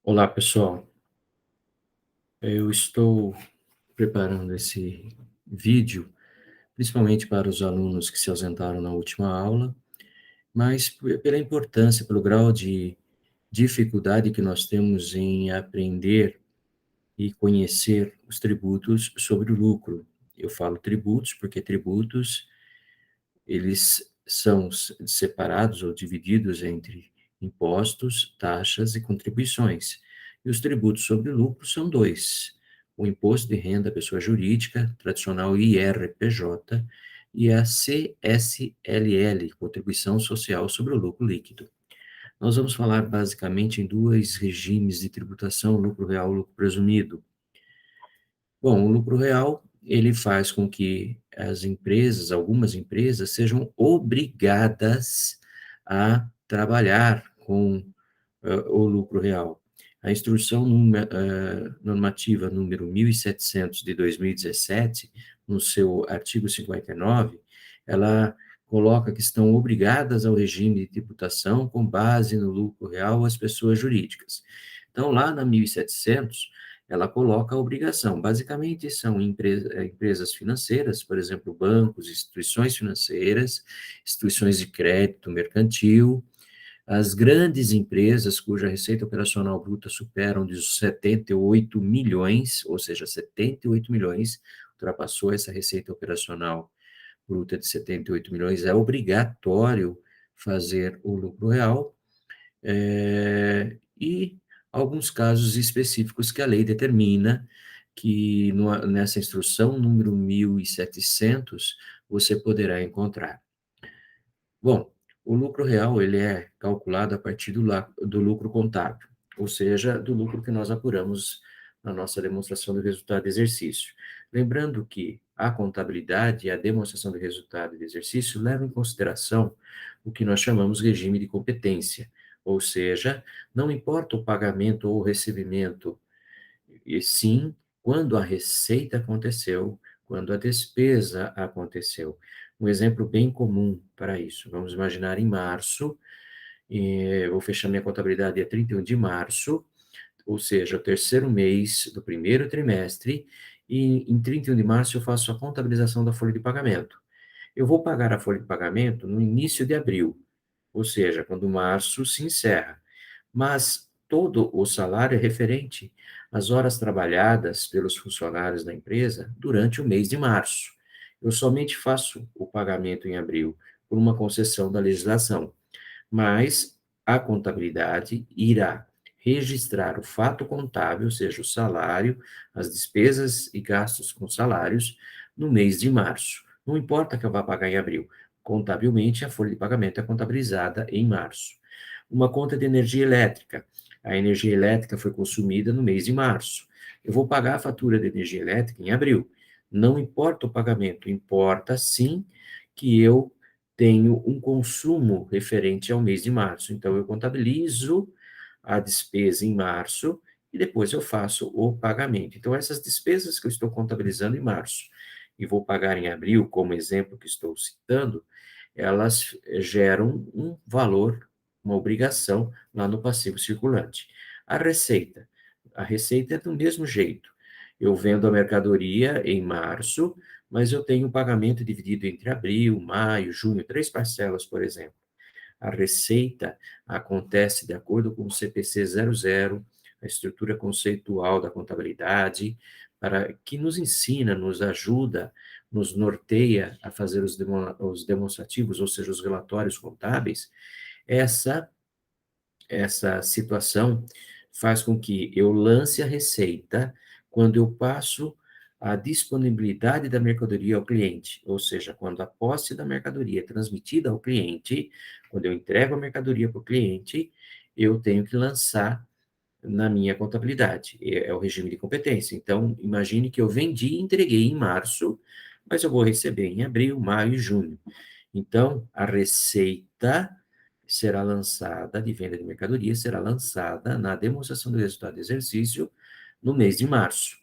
Olá, pessoal. Eu estou preparando esse vídeo, principalmente para os alunos que se ausentaram na última aula, mas pela importância, pelo grau de dificuldade que nós temos em aprender e conhecer os tributos sobre o lucro. Eu falo tributos porque tributos eles são separados ou divididos entre impostos, taxas e contribuições. E os tributos sobre o lucro são dois: o imposto de renda à pessoa jurídica, tradicional IRPJ, e a CSLL, Contribuição Social sobre o Lucro Líquido. Nós vamos falar basicamente em dois regimes de tributação: lucro real e lucro presumido. Bom, o lucro real, ele faz com que as empresas, algumas empresas, sejam obrigadas a trabalhar com o lucro real. A instrução normativa número 1700 de 2017, no seu artigo 59, ela coloca que estão obrigadas ao regime de tributação com base no lucro real as pessoas jurídicas. Então, lá na 1700, ela coloca a obrigação. Basicamente, são empresas financeiras, por exemplo, bancos, instituições financeiras, instituições de crédito mercantil, as grandes empresas cuja receita operacional bruta superam de 78 milhões, ou seja, 78 milhões, ultrapassou essa receita operacional bruta de 78 milhões, é obrigatório fazer o lucro real, e alguns casos específicos que a lei determina, que nessa instrução número 1700 você poderá encontrar. Bom, o lucro real ele é calculado a partir do lucro contábil, ou seja, do lucro que nós apuramos na nossa demonstração do resultado do exercício. Lembrando que a contabilidade e a demonstração do resultado do exercício levam em consideração o que nós chamamos regime de competência, ou seja, não importa o pagamento ou o recebimento, e sim quando a receita aconteceu, quando a despesa aconteceu. Um exemplo bem comum para isso, vamos imaginar em março, vou fechar minha contabilidade dia 31 de março, ou seja, o terceiro mês do primeiro trimestre, e em 31 de março eu faço a contabilização da folha de pagamento. Eu vou pagar a folha de pagamento no início de abril, ou seja, quando março se encerra. Mas todo o salário é referente às horas trabalhadas pelos funcionários da empresa durante o mês de março. Eu somente faço o pagamento em abril por uma concessão da legislação, mas a contabilidade irá registrar o fato contábil, ou seja, o salário, as despesas e gastos com salários, no mês de março. Não importa que eu vá pagar em abril, contabilmente a folha de pagamento é contabilizada em março. Uma conta de energia elétrica. A energia elétrica foi consumida no mês de março. Eu vou pagar a fatura de energia elétrica em abril. Não importa o pagamento, importa sim que eu tenho um consumo referente ao mês de março. Então, eu contabilizo a despesa em março e depois eu faço o pagamento. Então, essas despesas que eu estou contabilizando em março e vou pagar em abril, como exemplo que estou citando, elas geram um valor, uma obrigação lá no passivo circulante. A receita é do mesmo jeito. Eu vendo a mercadoria em março, mas eu tenho um pagamento dividido entre abril, maio, junho, 3 parcelas, por exemplo. A receita acontece de acordo com o CPC 00, a estrutura conceitual da contabilidade, para que nos ensina, nos ajuda, nos norteia a fazer os demonstrativos, ou seja, os relatórios contábeis. Essa essa situação faz com que eu lance a receita quando eu passo a disponibilidade da mercadoria ao cliente, ou seja, quando a posse da mercadoria é transmitida ao cliente, quando eu entrego a mercadoria para o cliente, eu tenho que lançar na minha contabilidade, é o regime de competência. Então, imagine que eu vendi e entreguei em março, mas eu vou receber em abril, maio e junho. Então, a receita será lançada, de venda de mercadoria, será lançada na demonstração do resultado do exercício no mês de março,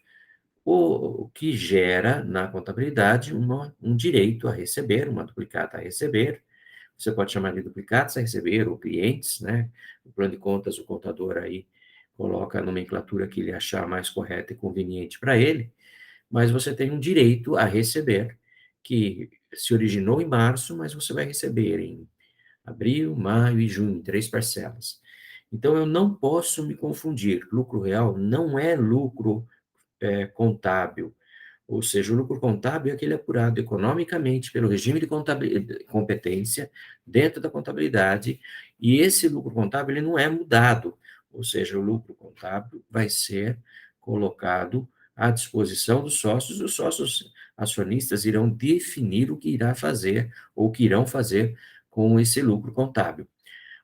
o que gera na contabilidade um direito a receber, uma duplicata a receber. Você pode chamar de duplicatas a receber ou clientes, né? O plano de contas, o contador aí coloca a nomenclatura que ele achar mais correta e conveniente para ele, mas você tem um direito a receber, que se originou em março, mas você vai receber em abril, maio e junho, 3 parcelas. Então, eu não posso me confundir. Lucro real não é lucro contábil. Ou seja, o lucro contábil é aquele apurado economicamente pelo regime de competência dentro da contabilidade, e esse lucro contábil ele não é mudado. Ou seja, o lucro contábil vai ser colocado à disposição dos sócios, os sócios acionistas irão definir o que irá fazer ou o que irão fazer com esse lucro contábil.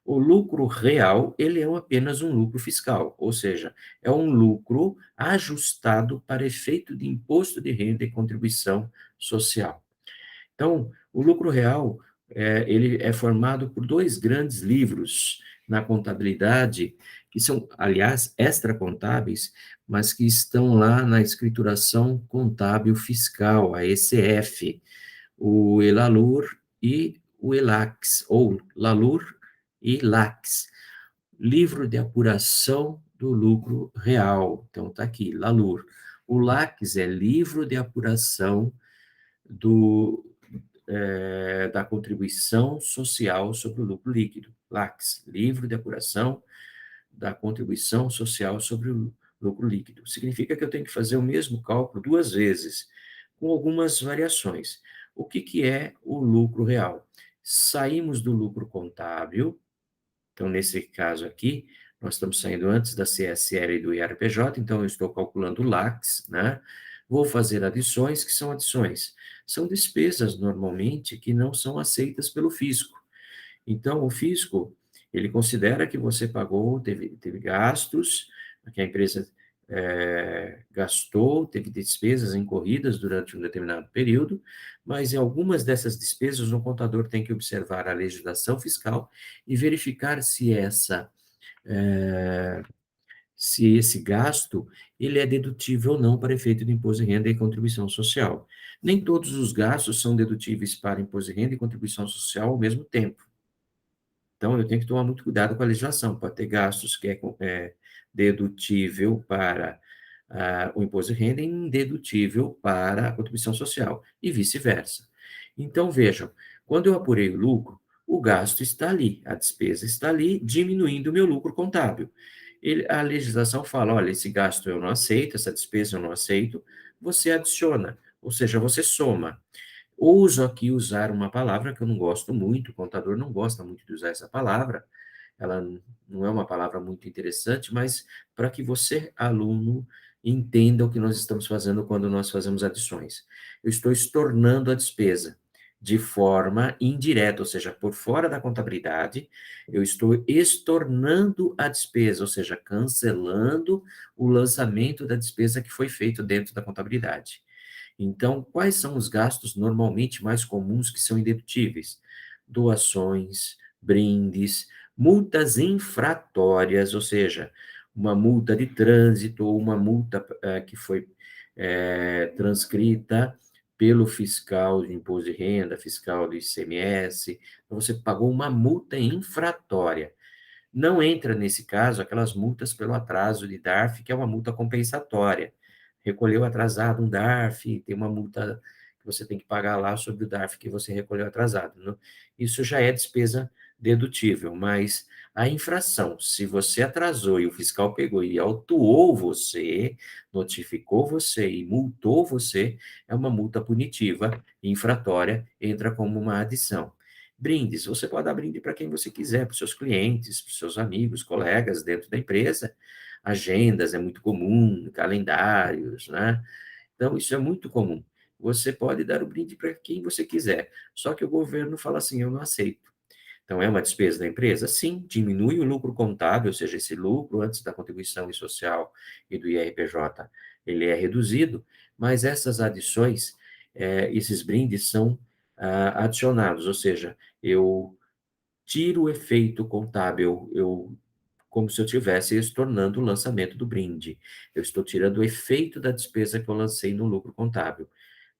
O lucro real, ele é apenas um lucro fiscal, ou seja, é um lucro ajustado para efeito de imposto de renda e contribuição social. Então, o lucro real, ele é formado por dois grandes livros na contabilidade, que são, aliás, extracontábeis, mas que estão lá na escrituração contábil fiscal, a ECF, o ELALUR e o ELAX, ou LALUR e LAX, Livro de Apuração do Lucro Real. Então, está aqui, LALUR. O LAX é Livro de Apuração do, da Contribuição Social sobre o Lucro Líquido. LAX, Livro de Apuração da Contribuição Social sobre o Lucro Líquido. Significa que eu tenho que fazer o mesmo cálculo duas vezes, com algumas variações. O que, que é o lucro real? Saímos do lucro contábil, então, nesse caso aqui, nós estamos saindo antes da CSL e do IRPJ, então eu estou calculando o LACS, né? Vou fazer adições, que são adições. São despesas, normalmente, que não são aceitas pelo fisco. Então, o fisco, ele considera que você pagou, teve gastos, que a empresa gastou, teve despesas incorridas durante um determinado período, mas em algumas dessas despesas, o contador tem que observar a legislação fiscal e verificar se esse gasto ele é dedutível ou não para efeito de imposto de renda e contribuição social. Nem todos os gastos são dedutíveis para imposto de renda e contribuição social ao mesmo tempo. Então, eu tenho que tomar muito cuidado com a legislação. Pode ter gastos que é dedutível para o imposto de renda e indedutível para a contribuição social, e vice-versa. Então, vejam, quando eu apurei o lucro, o gasto está ali, a despesa está ali, diminuindo o meu lucro contábil. A legislação fala, olha, esse gasto eu não aceito, essa despesa eu não aceito, você adiciona, ou seja, você soma. Ouso aqui usar uma palavra que eu não gosto muito, o contador não gosta muito de usar essa palavra, ela não é uma palavra muito interessante, mas para que você, aluno, entenda o que nós estamos fazendo quando nós fazemos adições. Eu estou estornando a despesa de forma indireta, ou seja, por fora da contabilidade, eu estou estornando a despesa, ou seja, cancelando o lançamento da despesa que foi feito dentro da contabilidade. Então, quais são os gastos normalmente mais comuns que são indedutíveis? Doações, brindes, multas infratórias, ou seja, uma multa de trânsito ou uma multa que foi transcrita pelo fiscal de imposto de renda, fiscal de ICMS, então você pagou uma multa infratória. Não entra nesse caso aquelas multas pelo atraso de DARF, que é uma multa compensatória. Recolheu atrasado um DARF, tem uma multa que você tem que pagar lá sobre o DARF que você recolheu atrasado. Não? Isso já é despesa dedutível, mas a infração, se você atrasou e o fiscal pegou e autuou você, notificou você e multou você, é uma multa punitiva, infratória, entra como uma adição. Brindes, você pode dar brinde para quem você quiser, para os seus clientes, para os seus amigos, colegas dentro da empresa. Agendas é muito comum, calendários, né? Então, isso é muito comum. Você pode dar o brinde para quem você quiser, só que o governo fala assim: eu não aceito. Então, é uma despesa da empresa? Sim, diminui o lucro contábil, ou seja, esse lucro antes da contribuição social e do IRPJ, ele é reduzido, mas essas adições, esses brindes são adicionados, ou seja, eu tiro o efeito contábil, como se eu estivesse estornando o lançamento do brinde. Eu estou tirando o efeito da despesa que eu lancei no lucro contábil.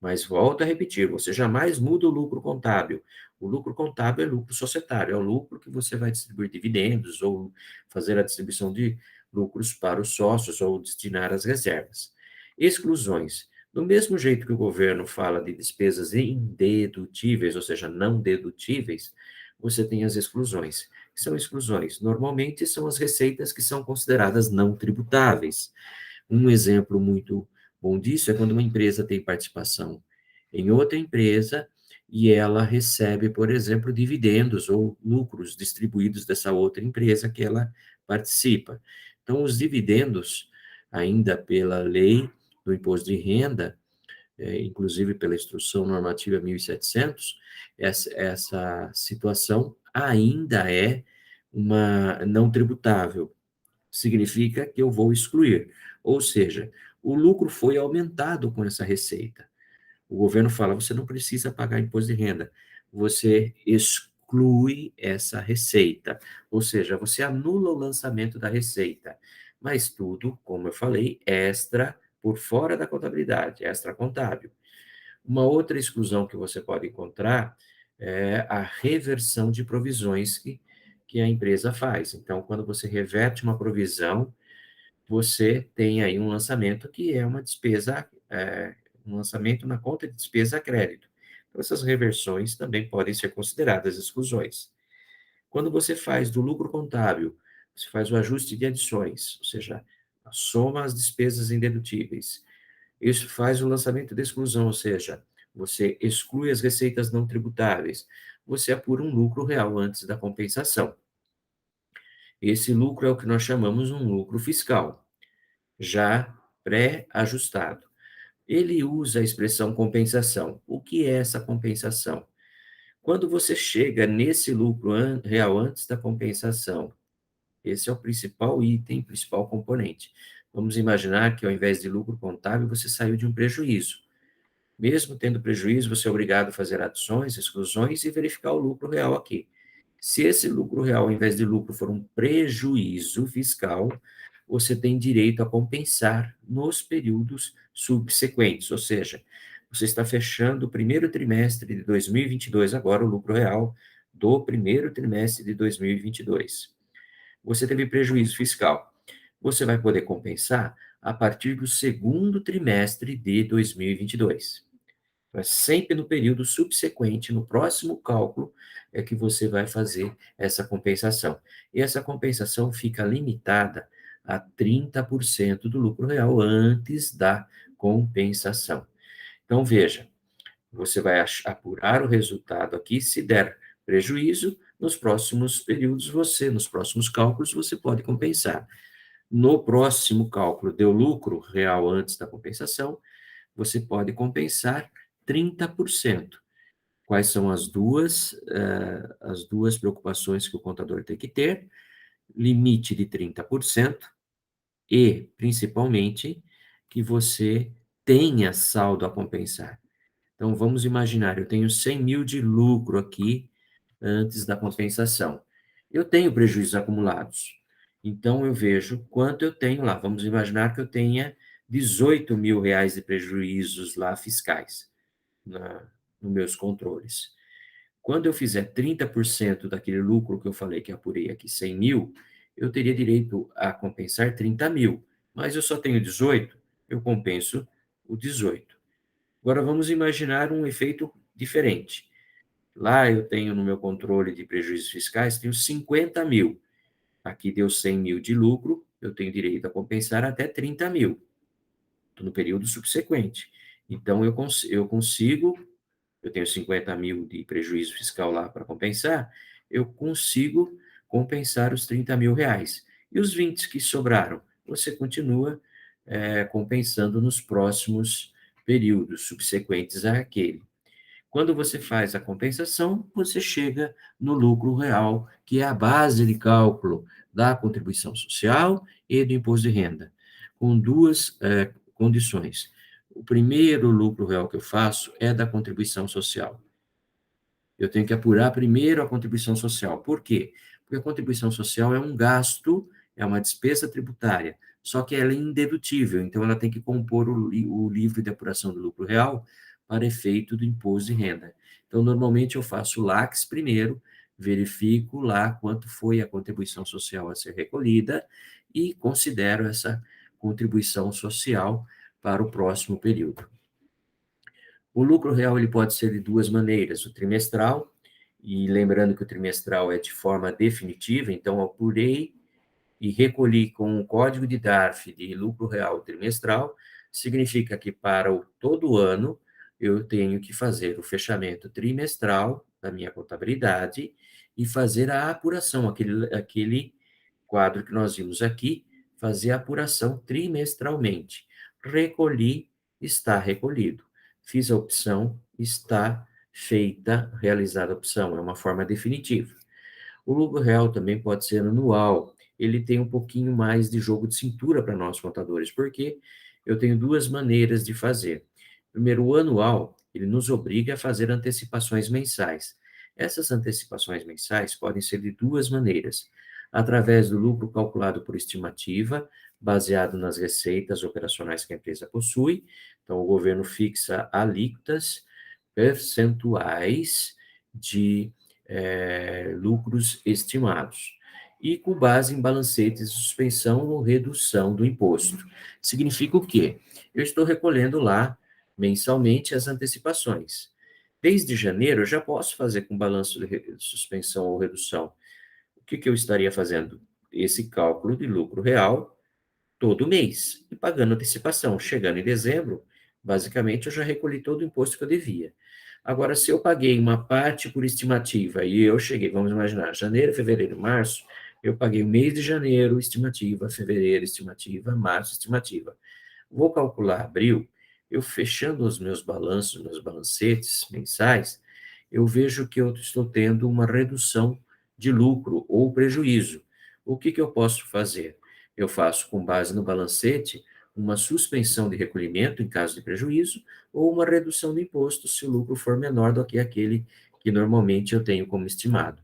Mas volto a repetir, você jamais muda o lucro contábil. O lucro contábil é lucro societário, é o lucro que você vai distribuir dividendos ou fazer a distribuição de lucros para os sócios ou destinar às reservas. Exclusões. Do mesmo jeito que o governo fala de despesas indedutíveis, ou seja, não dedutíveis, você tem as exclusões. Que são exclusões? Normalmente são as receitas que são consideradas não tributáveis. Um exemplo muito bom disso é quando uma empresa tem participação em outra empresa e ela recebe, por exemplo, dividendos ou lucros distribuídos dessa outra empresa que ela participa. Então, os dividendos, ainda pela lei do imposto de renda, inclusive pela Instrução Normativa 1700, essa situação ainda é uma não tributável, significa que eu vou excluir. Ou seja, o lucro foi aumentado com essa receita. O governo fala: você não precisa pagar imposto de renda, você exclui essa receita. Ou seja, você anula o lançamento da receita. Mas tudo, como eu falei, extra, por fora da contabilidade, extra contábil. Uma outra exclusão que você pode encontrar é a reversão de provisões que a empresa faz. Então, quando você reverte uma provisão, você tem aí um lançamento que é uma despesa, um lançamento na conta de despesa a crédito. Então, essas reversões também podem ser consideradas exclusões. Quando você faz do lucro contábil, você faz o ajuste de adições, ou seja, soma as despesas indedutíveis. Isso faz o lançamento de exclusão, ou seja, você exclui as receitas não tributáveis. Você apura um lucro real antes da compensação. Esse lucro é o que nós chamamos um lucro fiscal, já pré-ajustado. Ele usa a expressão compensação. O que é essa compensação? Quando você chega nesse lucro real antes da compensação, esse é o principal item, principal componente. Vamos imaginar que ao invés de lucro contábil, você saiu de um prejuízo. Mesmo tendo prejuízo, você é obrigado a fazer adições, exclusões e verificar o lucro real aqui. Se esse lucro real, ao invés de lucro, for um prejuízo fiscal, você tem direito a compensar nos períodos subsequentes, ou seja, você está fechando o primeiro trimestre de 2022, agora o lucro real do primeiro trimestre de 2022. Você teve prejuízo fiscal. Você vai poder compensar a partir do segundo trimestre de 2022. Mas sempre no período subsequente, no próximo cálculo, é que você vai fazer essa compensação. E essa compensação fica limitada a 30% do lucro real antes da compensação. Então, veja, você vai apurar o resultado aqui, se der prejuízo, nos próximos períodos nos próximos cálculos, você pode compensar. No próximo cálculo, deu lucro real antes da compensação, você pode compensar 30%. Quais são as duas preocupações que o contador tem que ter? Limite de 30% e, principalmente, que você tenha saldo a compensar. Então, vamos imaginar, eu tenho 100 mil de lucro aqui antes da compensação. Eu tenho prejuízos acumulados. Então, eu vejo quanto eu tenho lá. Vamos imaginar que eu tenha 18 mil reais de prejuízos lá fiscais nos meus controles. Quando eu fizer 30% daquele lucro que eu falei que apurei aqui, 100 mil, eu teria direito a compensar 30 mil. Mas eu só tenho 18, eu compenso o 18. Agora vamos imaginar um efeito diferente. Lá eu tenho no meu controle de prejuízos fiscais, tenho 50 mil. Aqui deu 100 mil de lucro, eu tenho direito a compensar até 30 mil, no período subsequente. Então, eu tenho 50 mil de prejuízo fiscal lá para compensar, eu consigo compensar os 30 mil reais. E os 20 que sobraram, você continua compensando nos próximos períodos subsequentes àquele. Quando você faz a compensação, você chega no lucro real, que é a base de cálculo da contribuição social e do imposto de renda, com duas condições. O primeiro lucro real que eu faço é da contribuição social. Eu tenho que apurar primeiro a contribuição social. Por quê? Porque a contribuição social é um gasto, é uma despesa tributária, só que ela é indedutível, então ela tem que compor o livro de apuração do lucro real para efeito do imposto de renda. Então, normalmente eu faço o LACS primeiro, verifico lá quanto foi a contribuição social a ser recolhida e considero essa contribuição social para o próximo período. O lucro real ele pode ser de duas maneiras, o trimestral, e lembrando que o trimestral é de forma definitiva, então eu apurei e recolhi com o código de DARF de lucro real trimestral, significa que para todo ano eu tenho que fazer o fechamento trimestral da minha contabilidade e fazer a apuração, aquele quadro que nós vimos aqui, fazer a apuração trimestralmente. Recolhi, está recolhido. Fiz a opção, está feita, realizada a opção, é uma forma definitiva. O lucro real também pode ser anual. Ele tem um pouquinho mais de jogo de cintura para nós contadores, porque eu tenho duas maneiras de fazer. Primeiro, o anual, ele nos obriga a fazer antecipações mensais. Essas antecipações mensais podem ser de duas maneiras: através do lucro calculado por estimativa, baseado nas receitas operacionais que a empresa possui. Então, o governo fixa alíquotas percentuais de lucros estimados, e com base em balancetes de suspensão ou redução do imposto. Significa o quê? Eu estou recolhendo lá mensalmente as antecipações. Desde janeiro, eu já posso fazer com balanço de suspensão ou redução. O que eu estaria fazendo? Esse cálculo de lucro real todo mês e pagando antecipação. Chegando em dezembro, basicamente eu já recolhi todo o imposto que eu devia. Agora, se eu paguei uma parte por estimativa e eu cheguei, vamos imaginar, janeiro, fevereiro, março, eu paguei o mês de janeiro, estimativa, fevereiro, estimativa, março, estimativa. Vou calcular abril, eu fechando os meus balanços, meus balancetes mensais, eu vejo que eu estou tendo uma redução de lucro ou prejuízo. O que eu posso fazer? Eu faço, com base no balancete, uma suspensão de recolhimento em caso de prejuízo ou uma redução do imposto se o lucro for menor do que aquele que normalmente eu tenho como estimado.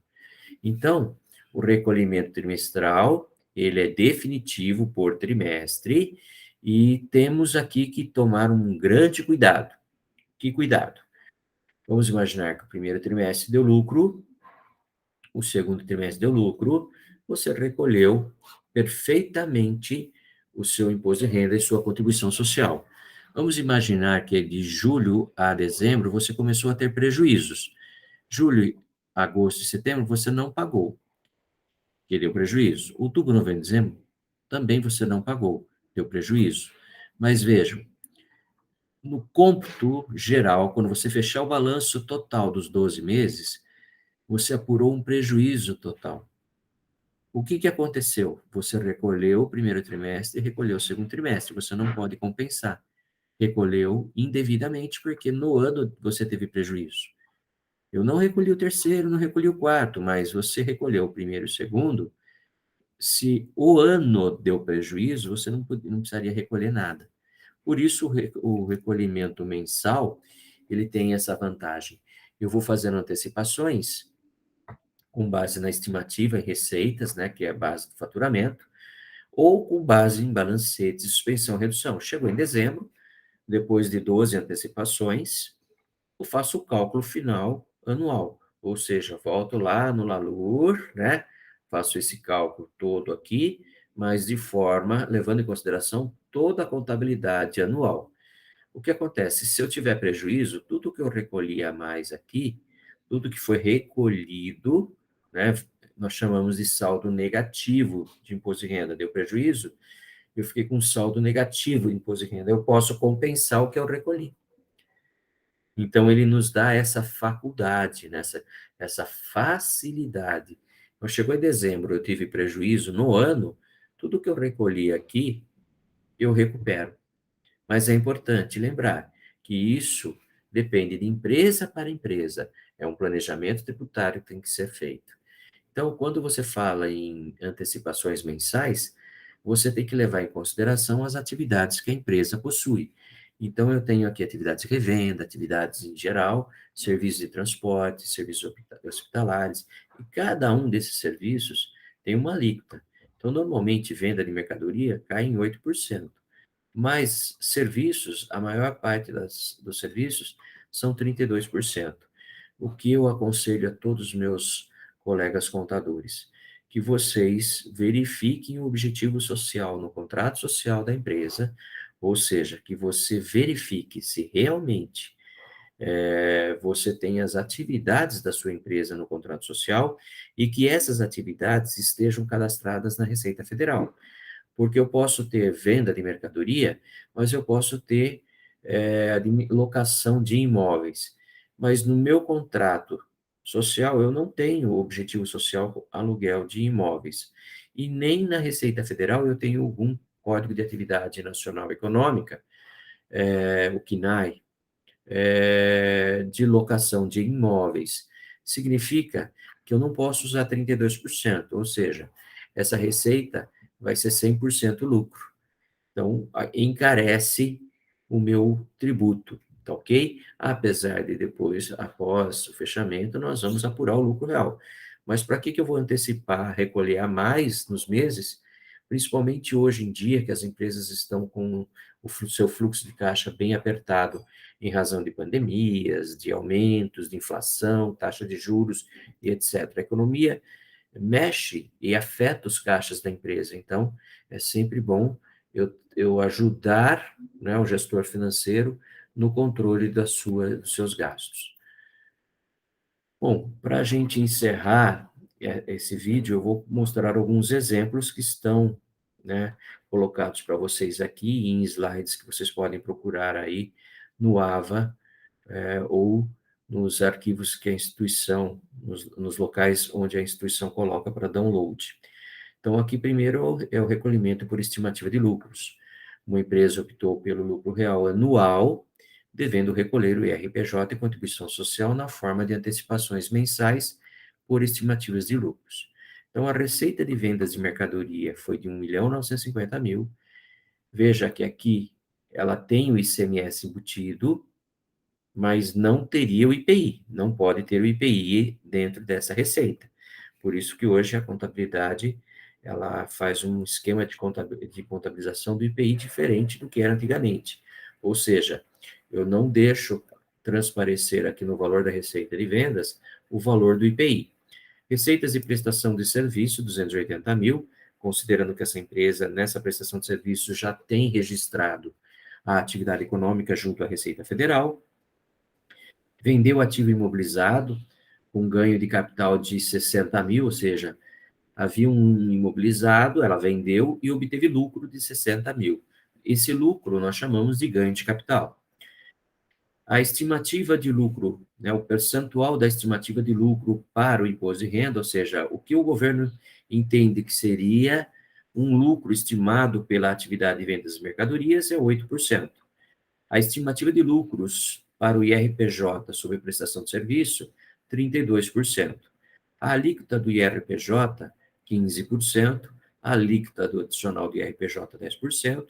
Então, o recolhimento trimestral, ele é definitivo por trimestre e temos aqui que tomar um grande cuidado. Que cuidado? Vamos imaginar que o primeiro trimestre deu lucro, o segundo trimestre deu lucro, você recolheu perfeitamente o seu imposto de renda e sua contribuição social. Vamos imaginar que de julho a dezembro você começou a ter prejuízos. Julho, agosto e setembro você não pagou, que deu prejuízo. Outubro, novembro, dezembro também você não pagou, deu prejuízo. Mas vejam, no cômputo geral, quando você fechar o balanço total dos 12 meses, você apurou um prejuízo total. O que aconteceu? Você recolheu o primeiro trimestre e recolheu o segundo trimestre. Você não pode compensar. Recolheu indevidamente porque no ano você teve prejuízo. Eu não recolhi o terceiro, não recolhi o quarto, mas você recolheu o primeiro e o segundo. Se o ano deu prejuízo, você não precisaria recolher nada. Por isso, o recolhimento mensal, ele tem essa vantagem. Eu vou fazendo antecipações com base na estimativa e receitas, né, que é a base do faturamento, ou com base em balancetes, suspensão, redução. Chegou em dezembro, depois de 12 antecipações, eu faço o cálculo final anual, ou seja, volto lá no LALUR, né, faço esse cálculo todo aqui, mas de forma, levando em consideração toda a contabilidade anual. O que acontece? Se eu tiver prejuízo, tudo que eu recolhi a mais aqui, tudo que foi recolhido, né, nós chamamos de saldo negativo de imposto de renda, deu prejuízo, eu fiquei com saldo negativo de imposto de renda, eu posso compensar o que eu recolhi. Então, ele nos dá essa faculdade, essa facilidade. Então, chegou em dezembro, eu tive prejuízo no ano, tudo que eu recolhi aqui, eu recupero. Mas é importante lembrar que isso depende de empresa para empresa. É um planejamento tributário que tem que ser feito. Então, quando você fala em antecipações mensais, você tem que levar em consideração as atividades que a empresa possui. Então, eu tenho aqui atividades de revenda, atividades em geral, serviços de transporte, serviços hospitalares, e cada um desses serviços tem uma alíquota. Então, normalmente, venda de mercadoria cai em 8%. Mas serviços, a maior parte dos serviços são 32%. O que eu aconselho a todos os meus colegas contadores? Que vocês verifiquem o objetivo social no contrato social da empresa, ou seja, que você verifique se realmente você tem as atividades da sua empresa no contrato social e que essas atividades estejam cadastradas na Receita Federal. Porque eu posso ter venda de mercadoria, mas eu posso ter locação de imóveis. Mas no meu contrato social, eu não tenho objetivo social aluguel de imóveis. E nem na Receita Federal eu tenho algum Código de Atividade Nacional Econômica, o CNAE, de locação de imóveis. Significa que eu não posso usar 32%, ou seja, essa receita vai ser 100% lucro. Então, encarece o meu tributo, tá ok? Apesar de depois, após o fechamento, nós vamos apurar o lucro real. Mas para que eu vou antecipar, recolher a mais nos meses, principalmente hoje em dia, que as empresas estão com o seu fluxo de caixa bem apertado, em razão de pandemias, de aumentos, de inflação, taxa de juros e etc. A economia mexe e afeta os caixas da empresa. Então, é sempre bom eu ajudar, né, o gestor financeiro no controle dos seus gastos. Bom, para a gente encerrar esse vídeo, eu vou mostrar alguns exemplos que estão, né, colocados para vocês aqui em slides que vocês podem procurar aí no AVA, ou nos arquivos que a instituição, nos locais onde a instituição coloca para download. Então, aqui primeiro é o recolhimento por estimativa de lucros. Uma empresa optou pelo lucro real anual, devendo recolher o IRPJ e contribuição social na forma de antecipações mensais por estimativas de lucros. Então, a receita de vendas de mercadoria foi de 1.950.000. Veja que aqui ela tem o ICMS embutido, mas não teria o IPI, não pode ter o IPI dentro dessa receita. Por isso que hoje a contabilidade, ela faz um esquema de contabilização do IPI diferente do que era antigamente. Ou seja, eu não deixo transparecer aqui no valor da receita de vendas o valor do IPI. Receitas de prestação de serviço, 280.000, considerando que essa empresa, nessa prestação de serviço, já tem registrado a atividade econômica junto à Receita Federal. Vendeu ativo imobilizado com ganho de capital de 60.000, ou seja, havia um imobilizado, ela vendeu e obteve lucro de 60.000. Esse lucro nós chamamos de ganho de capital. A estimativa de lucro, né, o percentual da estimativa de lucro para o imposto de renda, ou seja, o que o governo entende que seria um lucro estimado pela atividade de vendas de mercadorias é 8%. A estimativa de lucros para o IRPJ sobre prestação de serviço, 32%. A alíquota do IRPJ, 15%. A alíquota do adicional do IRPJ, 10%.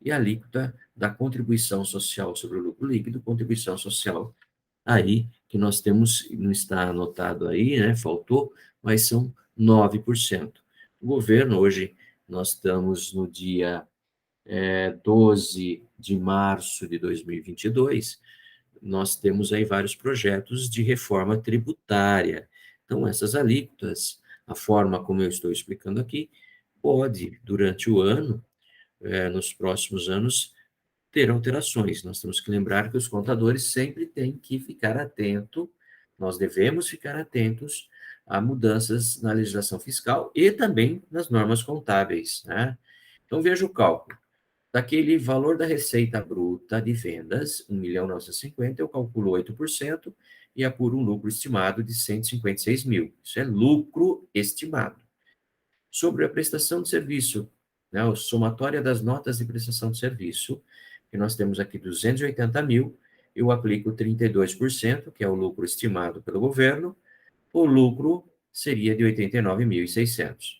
E a alíquota da contribuição social sobre o lucro líquido, contribuição social aí, que nós temos, não está anotado aí, né, faltou, mas são 9%. O governo, hoje, nós estamos no dia 12 de março de 2022, nós temos aí vários projetos de reforma tributária. Então, essas alíquotas, a forma como eu estou explicando aqui, pode, durante o ano, nos próximos anos, ter alterações. Nós temos que lembrar que os contadores sempre têm que ficar atento, nós devemos ficar atentos a mudanças na legislação fiscal e também nas normas contábeis, né? Então, veja o cálculo. Daquele valor da receita bruta de vendas, 1.950.000, eu calculo 8% e apuro um lucro estimado de 156.000. Isso é lucro estimado. Sobre a prestação de serviço, né, a somatória das notas de prestação de serviço, que nós temos aqui 280.000, eu aplico 32%, que é o lucro estimado pelo governo, o lucro seria de 89.600.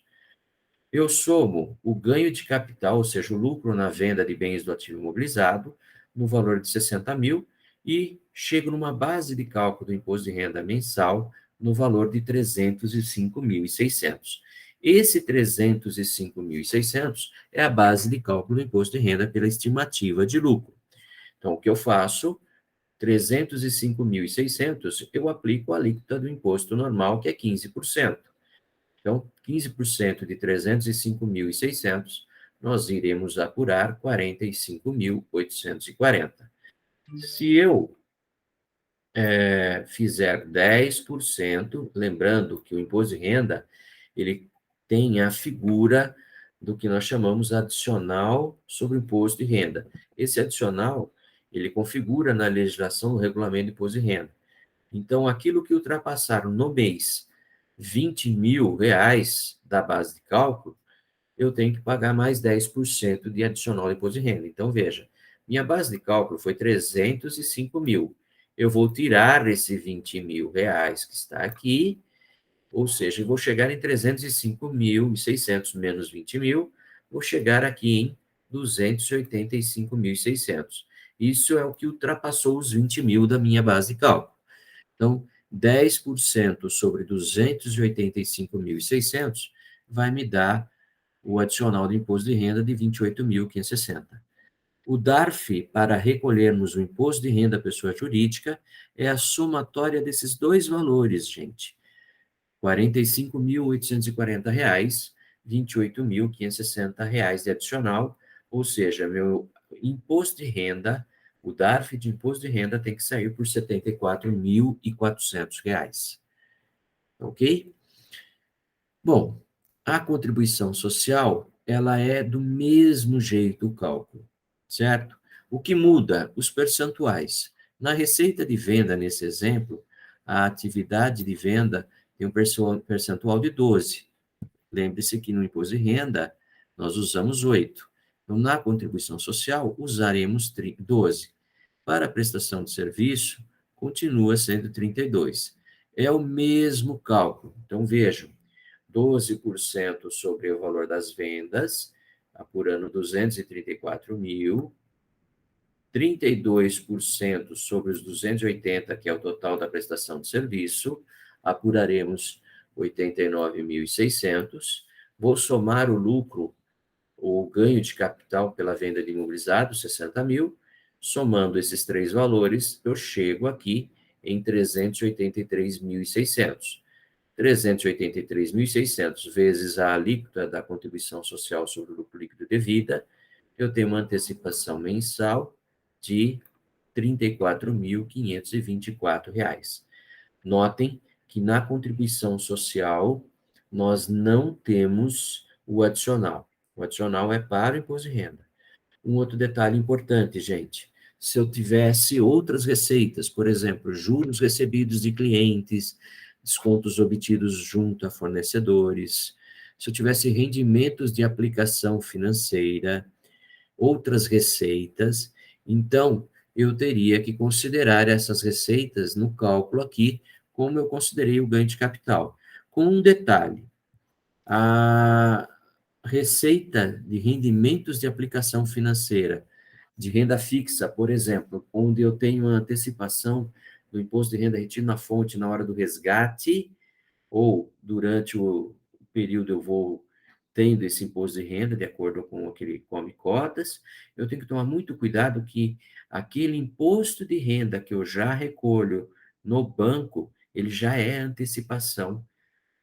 Eu somo o ganho de capital, ou seja, o lucro na venda de bens do ativo imobilizado, no valor de 60.000, e chego numa base de cálculo do imposto de renda mensal no valor de 305.600. Esse 305.600 é a base de cálculo do imposto de renda pela estimativa de lucro. Então, o que eu faço? 305.600, eu aplico a alíquota do imposto normal, que é 15%. Então, 15% de 305.600, nós iremos apurar 45.840. Se eu fizer 10%, lembrando que o imposto de renda, ele tem a figura do que nós chamamos adicional sobre o imposto de renda. Esse adicional, ele configura na legislação o regulamento do imposto de renda. Então, aquilo que ultrapassaram no mês R$ 20.000 da base de cálculo, eu tenho que pagar mais 10% de adicional de imposto de renda. Então, veja, minha base de cálculo foi 305 mil. Eu vou tirar esse R$ 20.000 que está aqui, ou seja, eu vou chegar em 305.600 menos 20.000, vou chegar aqui em 285.600. Isso é o que ultrapassou os 20.000 da minha base de cálculo. Então, 10% sobre 285.600 vai me dar o adicional de imposto de renda de 28.560. O DARF, para recolhermos o imposto de renda à pessoa jurídica, é a somatória desses dois valores, gente. R$ 45.840, R$ 28.560 de adicional, ou seja, meu imposto de renda, o DARF de imposto de renda tem que sair por R$ 74.400, ok? Bom, a contribuição social, ela é do mesmo jeito o cálculo, certo? O que muda? Os percentuais. Na receita de venda, nesse exemplo, a atividade de venda tem um percentual de 12. Lembre-se que no imposto de renda, nós usamos 8. Então, na contribuição social, usaremos 12. Para a prestação de serviço, continua sendo 32. É o mesmo cálculo. Então, vejam, 12% sobre o valor das vendas, apurando 234 mil, 32% sobre os 280, que é o total da prestação de serviço, apuraremos 89.600. Vou somar o lucro, o ganho de capital pela venda de imobilizados, 60 mil. Somando esses três valores, eu chego aqui em 383.600. 383.600 vezes a alíquota da contribuição social sobre o lucro líquido devida, eu tenho uma antecipação mensal de R$ 34.524. Notem que na contribuição social nós não temos o adicional. O adicional é para o imposto de renda. Um outro detalhe importante, gente, se eu tivesse outras receitas, por exemplo, juros recebidos de clientes, descontos obtidos junto a fornecedores, se eu tivesse rendimentos de aplicação financeira, outras receitas, então eu teria que considerar essas receitas no cálculo aqui, como eu considerei o ganho de capital. Com um detalhe, a receita de rendimentos de aplicação financeira, de renda fixa, por exemplo, onde eu tenho a antecipação do imposto de renda retido na fonte na hora do resgate, ou durante o período eu vou tendo esse imposto de renda de acordo com aquele come cotas, eu tenho que tomar muito cuidado que aquele imposto de renda que eu já recolho no banco, ele já é antecipação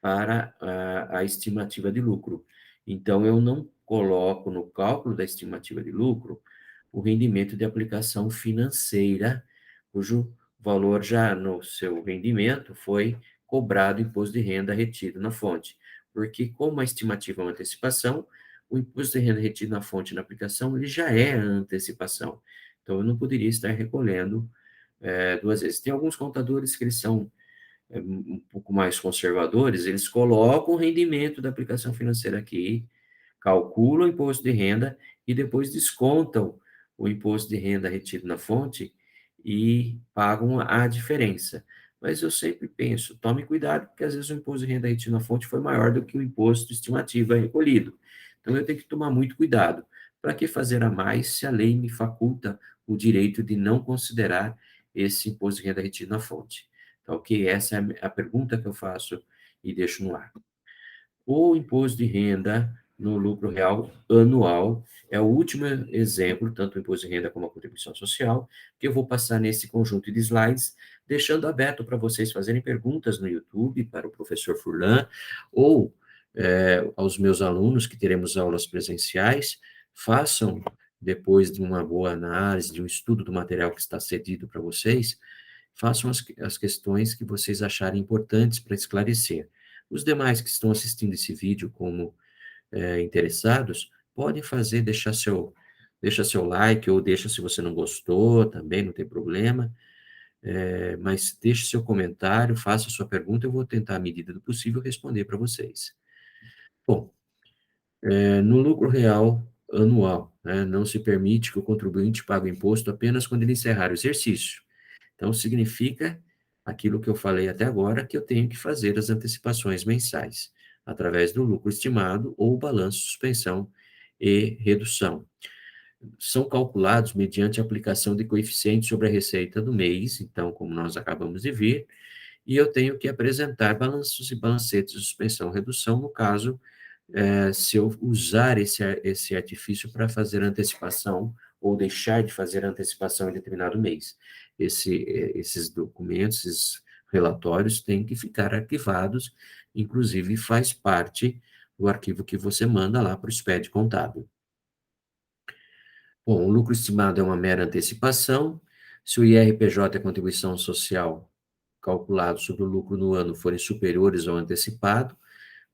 para a estimativa de lucro. Então, eu não coloco no cálculo da estimativa de lucro o rendimento de aplicação financeira, cujo valor já no seu rendimento foi cobrado imposto de renda retido na fonte. Porque, como a estimativa é uma antecipação, o imposto de renda retido na fonte e na aplicação, ele já é a antecipação. Então, eu não poderia estar recolhendo duas vezes. Tem alguns contadores que eles são um pouco mais conservadores, eles colocam o rendimento da aplicação financeira aqui, calculam o imposto de renda e depois descontam o imposto de renda retido na fonte e pagam a diferença. Mas eu sempre penso, tome cuidado, porque às vezes o imposto de renda retido na fonte foi maior do que o imposto de estimativa recolhido. Então eu tenho que tomar muito cuidado. Para que fazer a mais se a lei me faculta o direito de não considerar esse imposto de renda retido na fonte? Tá ok? Essa é a pergunta que eu faço e deixo no ar. O imposto de renda no lucro real anual. É o último exemplo, tanto o imposto de renda como a contribuição social, que eu vou passar nesse conjunto de slides, deixando aberto para vocês fazerem perguntas no YouTube para o professor Furlan, ou aos meus alunos, que teremos aulas presenciais, façam, depois de uma boa análise, de um estudo do material que está cedido para vocês, façam as questões que vocês acharem importantes para esclarecer. Os demais que estão assistindo esse vídeo como interessados, podem fazer, deixa seu like, ou deixa se você não gostou, também não tem problema, mas deixe seu comentário, faça sua pergunta, eu vou tentar, à medida do possível, responder para vocês. Bom, no lucro real anual, né, não se permite que o contribuinte pague o imposto apenas quando ele encerrar o exercício. Então, significa aquilo que eu falei até agora, que eu tenho que fazer as antecipações mensais, através do lucro estimado ou balanço, suspensão e redução. São calculados mediante a aplicação de coeficientes sobre a receita do mês, então, como nós acabamos de ver, e eu tenho que apresentar balanços e balancetes de suspensão e redução, no caso, se eu usar esse artifício para fazer antecipação ou deixar de fazer antecipação em determinado mês. Esses documentos, esses relatórios têm que ficar arquivados, inclusive faz parte do arquivo que você manda lá para o SPED contábil. Bom, o lucro estimado é uma mera antecipação. Se o IRPJ e a contribuição social calculado sobre o lucro no ano forem superiores ao antecipado,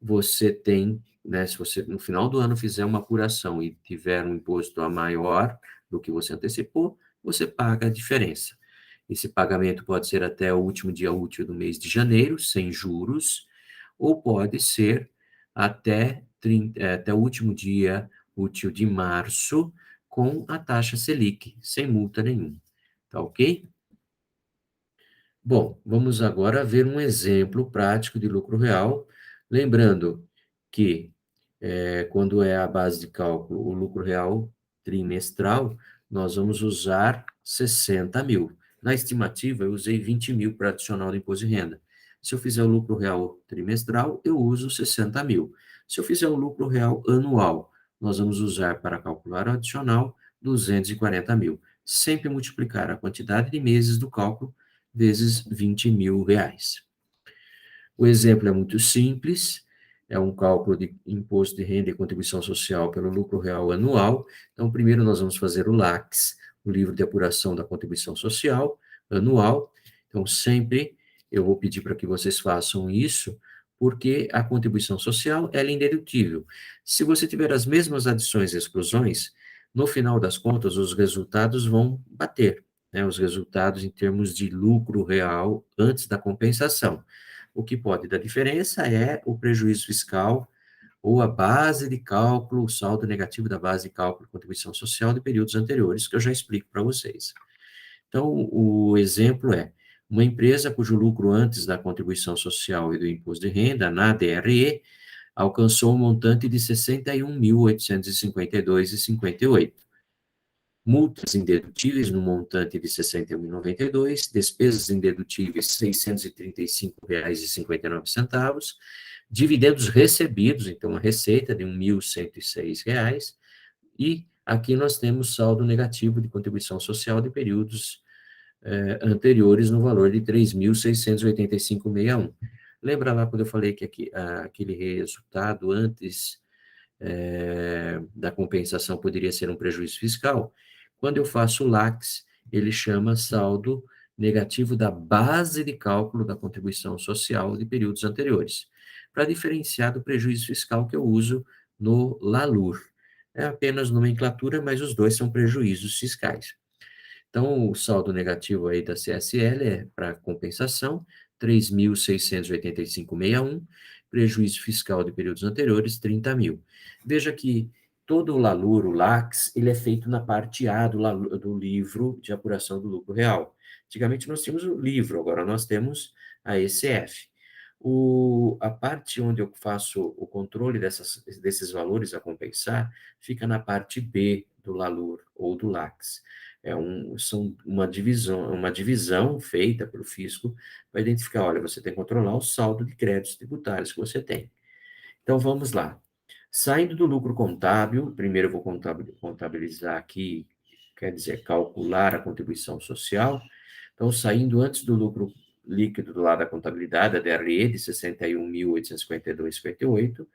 você tem, né, se você no final do ano fizer uma apuração e tiver um imposto a maior do que você antecipou, você paga a diferença. Esse pagamento pode ser até o último dia útil do mês de janeiro, sem juros, ou pode ser até o último dia útil de março, com a taxa Selic, sem multa nenhuma. Tá ok? Bom, vamos agora ver um exemplo prático de lucro real, lembrando que quando é a base de cálculo o lucro real trimestral, nós vamos usar 60 mil. Na estimativa, eu usei 20 mil para adicional do imposto de renda. Se eu fizer o lucro real trimestral, eu uso 60 mil. Se eu fizer o lucro real anual, nós vamos usar para calcular o adicional 240 mil. Sempre multiplicar a quantidade de meses do cálculo vezes 20 mil reais. O exemplo é muito simples, é um cálculo de imposto de renda e contribuição social pelo lucro real anual. Então, primeiro nós vamos fazer o LACS, o livro de apuração da contribuição social anual. Então, sempre eu vou pedir para que vocês façam isso, porque a contribuição social ela é indedutível. Se você tiver as mesmas adições e exclusões, no final das contas, os resultados vão bater, né? Os resultados em termos de lucro real antes da compensação. O que pode dar diferença é o prejuízo fiscal ou a base de cálculo, o saldo negativo da base de cálculo de contribuição social de períodos anteriores, que eu já explico para vocês. Então, o exemplo é uma empresa cujo lucro antes da contribuição social e do imposto de renda, na DRE, alcançou um montante de R$ 61.852,58. Multas indedutíveis no montante de R$ 61.092, despesas indedutíveis R$ 635,59, dividendos recebidos, então a receita de R$ 1.106, e aqui nós temos saldo negativo de contribuição social de períodos anteriores no valor de R$ 3.685,61. Lembra lá quando eu falei que aquele resultado antes da compensação poderia ser um prejuízo fiscal? Quando eu faço o LACS, ele chama saldo negativo da base de cálculo da contribuição social de períodos anteriores, para diferenciar do prejuízo fiscal que eu uso no LALUR. É apenas nomenclatura, mas os dois são prejuízos fiscais. Então, o saldo negativo aí da CSL é para compensação, 3.685,61, prejuízo fiscal de períodos anteriores, 30 mil. Veja que todo o LALUR, o LACS, ele é feito na parte A do livro de apuração do lucro real. Antigamente nós tínhamos o livro, agora nós temos a ECF. A parte onde eu faço o controle desses valores a compensar fica na parte B do LALUR ou do LACS. São uma divisão feita pelo fisco para identificar, olha, você tem que controlar o saldo de créditos tributários que você tem. Então, vamos lá. Saindo do lucro contábil, primeiro eu vou contabilizar aqui, quer dizer, calcular a contribuição social. Então, saindo antes do lucro líquido do lado da contabilidade, a DRE, de 61.852,58,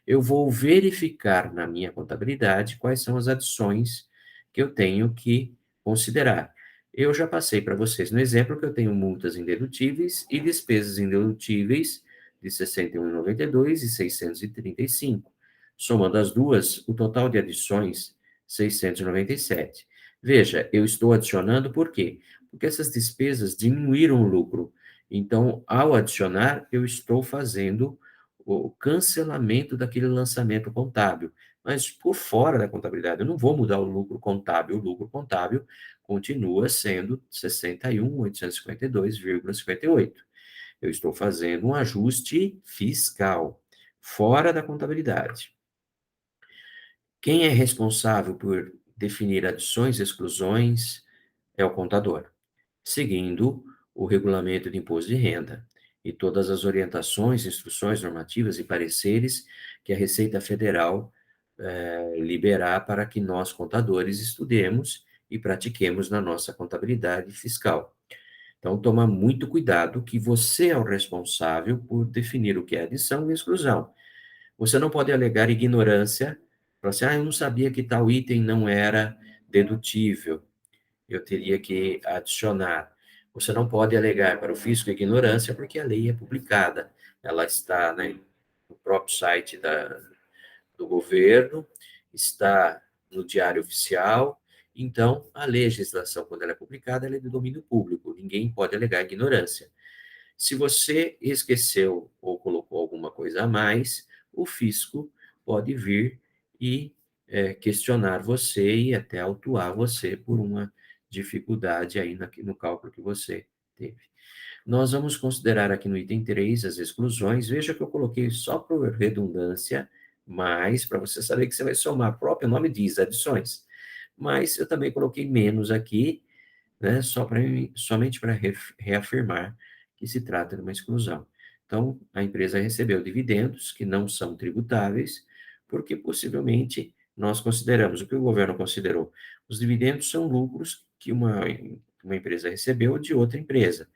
eu vou verificar na minha contabilidade quais são as adições que eu tenho que considerar. Eu já passei para vocês no exemplo que eu tenho multas indedutíveis e despesas indedutíveis de 61,92 e 635. Somando as duas, o total de adições, 697. Veja, eu estou adicionando por quê? Porque essas despesas diminuíram o lucro. Então, ao adicionar, eu estou fazendo o cancelamento daquele lançamento contábil. Mas por fora da contabilidade, eu não vou mudar o lucro contábil. O lucro contábil continua sendo 61.852,58. Eu estou fazendo um ajuste fiscal fora da contabilidade. Quem é responsável por definir adições e exclusões é o contador, seguindo o regulamento de imposto de renda e todas as orientações, instruções normativas e pareceres que a Receita Federal liberar para que nós, contadores, estudemos e pratiquemos na nossa contabilidade fiscal. Então, toma muito cuidado que você é o responsável por definir o que é adição e exclusão. Você não pode alegar ignorância, falar assim, eu não sabia que tal item não era dedutível, eu teria que adicionar. Você não pode alegar para o fisco ignorância, porque a lei é publicada, ela está, né, no próprio site do governo, está no Diário Oficial, então a legislação, quando ela é publicada, ela é de domínio público, ninguém pode alegar ignorância. Se você esqueceu ou colocou alguma coisa a mais, o fisco pode vir e questionar você e até autuar você por uma dificuldade aí no cálculo que você teve. Nós vamos considerar aqui no item 3 as exclusões. Veja que eu coloquei só por redundância, mas para você saber que você vai somar, o próprio nome diz, adições. Mas eu também coloquei menos aqui, né, somente para reafirmar que se trata de uma exclusão. Então, a empresa recebeu dividendos que não são tributáveis, porque possivelmente nós consideramos, o que o governo considerou, os dividendos são lucros que uma empresa recebeu de outra empresa.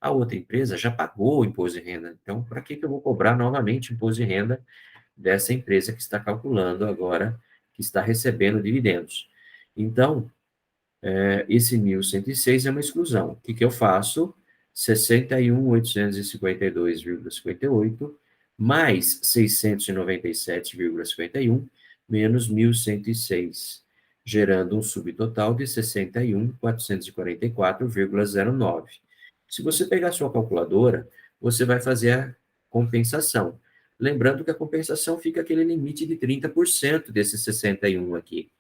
A outra empresa já pagou o imposto de renda, então para que eu vou cobrar novamente o imposto de renda dessa empresa que está calculando agora, que está recebendo dividendos? Então, esse 1.106 é uma exclusão. O que que eu faço? 61.852,58 mais 697,51 menos 1.106, gerando um subtotal de 61.444,09. Se você pegar a sua calculadora, você vai fazer a compensação. Lembrando que a compensação fica aquele limite de 30% desse 61 aqui.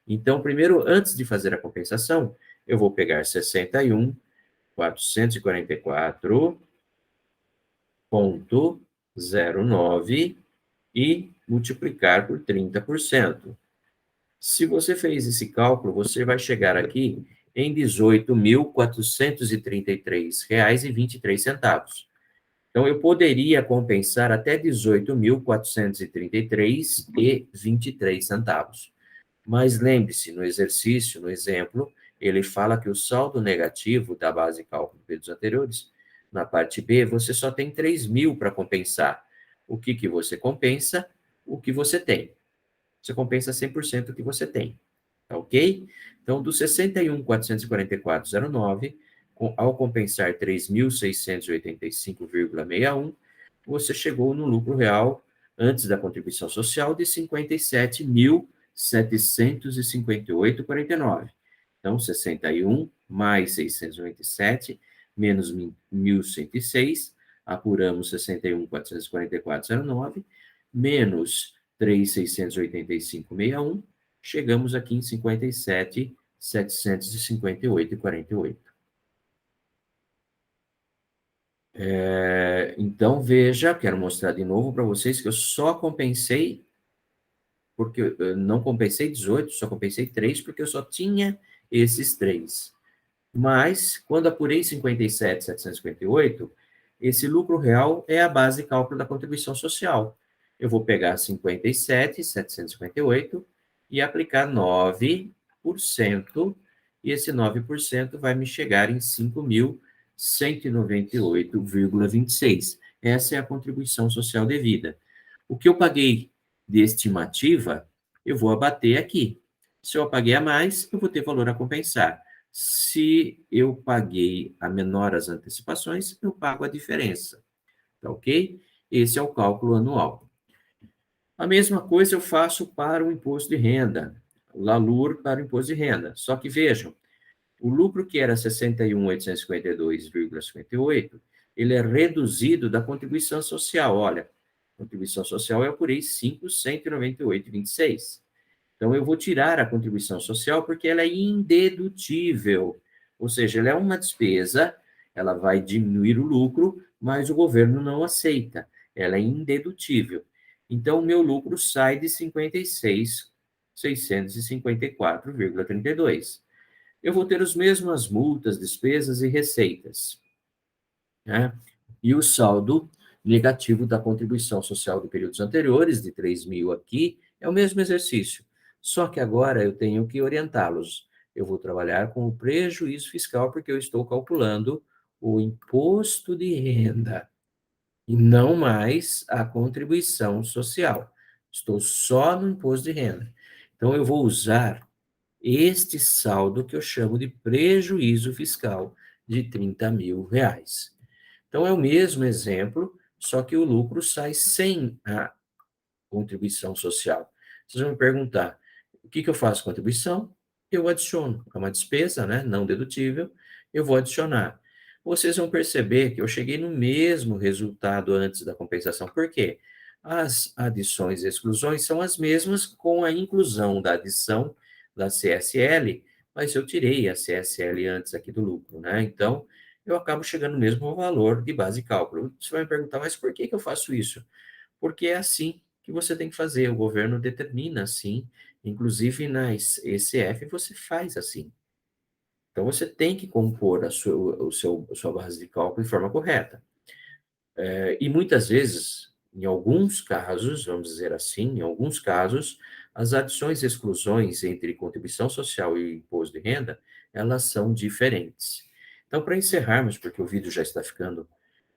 Então, primeiro, antes de fazer a compensação, eu vou pegar 61.444,09 e multiplicar por 30%. Se você fez esse cálculo, você vai chegar aqui em R$ 18.433,23. Então, eu poderia compensar até R$ 18.433,23. Mas lembre-se, no exercício, no exemplo, ele fala que o saldo negativo da base cálculo dos anteriores, na parte B, você só tem 3.000 para compensar. O que que você compensa? O que você tem. Você compensa 100% o que você tem. Tá ok? Então, dos 61.444,09, ao compensar 3.685,61, você chegou no lucro real, antes da contribuição social, de 57.758,49. Então, 61 mais 697 menos 1.106, apuramos 61.444,09, menos 3.685,61, chegamos aqui em 57.758,48. Então, veja, quero mostrar de novo para vocês que eu só compensei, porque eu não compensei 18, só compensei 3, porque eu só tinha esses 3. Mas, quando apurei 57.758, esse lucro real é a base de cálculo da contribuição social. Eu vou pegar 57.758 e aplicar 9%, e esse 9% vai me chegar em 5.198,26. Essa é a contribuição social devida. O que eu paguei de estimativa, eu vou abater aqui. Se eu paguei a mais, eu vou ter valor a compensar. Se eu paguei a menor as antecipações, eu pago a diferença. Tá ok? Esse é o cálculo anual. A mesma coisa eu faço para o imposto de renda, o LALUR para o imposto de renda. Só que vejam, o lucro que era 61.852,58, ele é reduzido da contribuição social. Olha, contribuição social eu apurei 5.198,26. Então, eu vou tirar a contribuição social porque ela é indedutível. Ou seja, ela é uma despesa, ela vai diminuir o lucro, mas o governo não aceita. Ela é indedutível. Então, o meu lucro sai de 56.654,32. Eu vou ter as mesmas multas, despesas e receitas, né? E o saldo negativo da contribuição social de períodos anteriores, de 3.000 aqui, é o mesmo exercício. Só que agora eu tenho que orientá-los. Eu vou trabalhar com o prejuízo fiscal, porque eu estou calculando o imposto de renda e não mais a contribuição social. Estou só no imposto de renda. Então, eu vou usar este saldo que eu chamo de prejuízo fiscal de R$ 30.000. Então, é o mesmo exemplo, só que o lucro sai sem a contribuição social. Vocês vão me perguntar, o que eu faço com a contribuição? Eu adiciono, é uma despesa, né, não dedutível, eu vou adicionar. Vocês vão perceber que eu cheguei no mesmo resultado antes da compensação. Por quê? As adições e exclusões são as mesmas com a inclusão da adição da CSL, mas eu tirei a CSL antes aqui do lucro, né? Então, eu acabo chegando no mesmo valor de base de cálculo. Você vai me perguntar, mas por que eu faço isso? Porque é assim que você tem que fazer, o governo determina assim, inclusive na ECF você faz assim. Então você tem que compor a sua base de cálculo de forma correta. E muitas vezes, em alguns casos, vamos dizer assim, em alguns casos, as adições e exclusões entre contribuição social e imposto de renda, elas são diferentes. Então, para encerrarmos, porque o vídeo já está ficando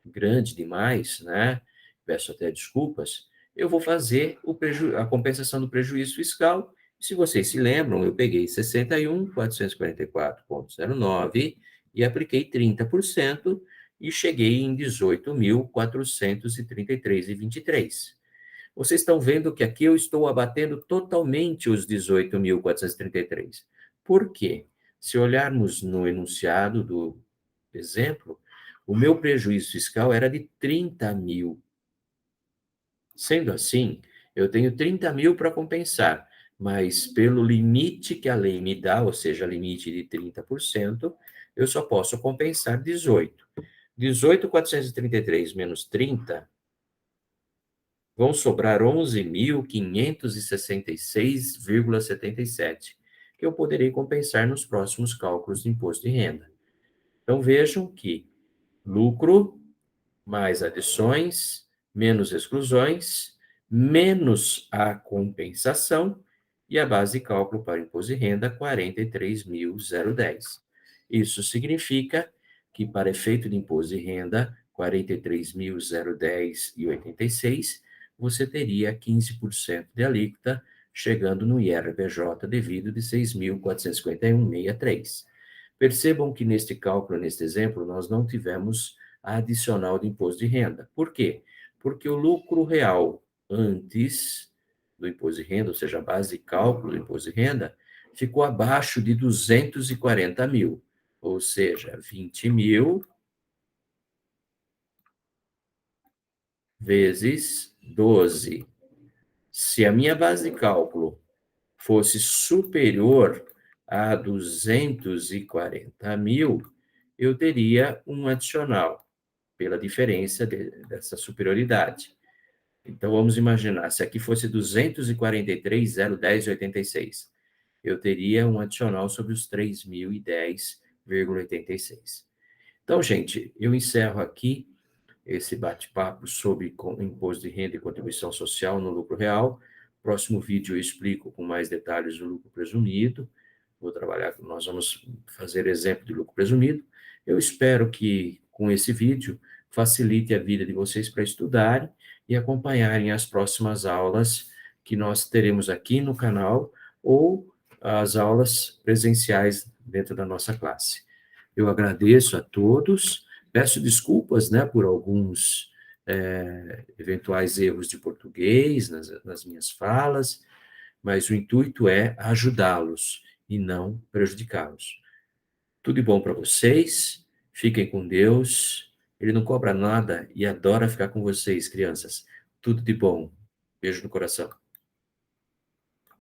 grande demais, né? Peço até desculpas. Eu vou fazer a compensação do prejuízo fiscal. Se vocês se lembram, eu peguei 61.444,09 e apliquei 30% e cheguei em 18.433,23. Vocês estão vendo que aqui eu estou abatendo totalmente os 18.433. Por quê? Se olharmos no enunciado do exemplo, o meu prejuízo fiscal era de 30.000. Sendo assim, eu tenho 30.000 para compensar, mas pelo limite que a lei me dá, ou seja, limite de 30%, eu só posso compensar 18. 18.433 menos 30 vão sobrar 11.566,77, que eu poderei compensar nos próximos cálculos de imposto de renda. Então vejam que lucro mais adições, menos exclusões, menos a compensação, e a base de cálculo para o imposto de renda, 43.010. Isso significa que, para efeito de imposto de renda, 43.010,86, você teria 15% de alíquota, chegando no IRPJ devido de 6.451,63. Percebam que neste cálculo, neste exemplo, nós não tivemos a adicional de imposto de renda. Por quê? Porque o lucro real antes do imposto de renda, ou seja, a base de cálculo do imposto de renda, ficou abaixo de 240 mil, ou seja, 20.000 vezes 12. Se a minha base de cálculo fosse superior a 240 mil, eu teria um adicional pela diferença dessa superioridade. Então, vamos imaginar, se aqui fosse 243.010,86, eu teria um adicional sobre os 3.010,86. Então, gente, eu encerro aqui. esse bate-papo sobre imposto de renda e contribuição social no lucro real. Próximo vídeo eu explico com mais detalhes o lucro presumido. Nós vamos fazer exemplo de lucro presumido. Eu espero que com esse vídeo facilite a vida de vocês para estudarem e acompanharem as próximas aulas que nós teremos aqui no canal ou as aulas presenciais dentro da nossa classe. Eu agradeço a todos, peço desculpas, né, por alguns eventuais erros de português nas minhas falas, mas o intuito é ajudá-los e não prejudicá-los. Tudo de bom para vocês, fiquem com Deus, Ele não cobra nada e adora ficar com vocês, crianças. Tudo de bom. Beijo no coração.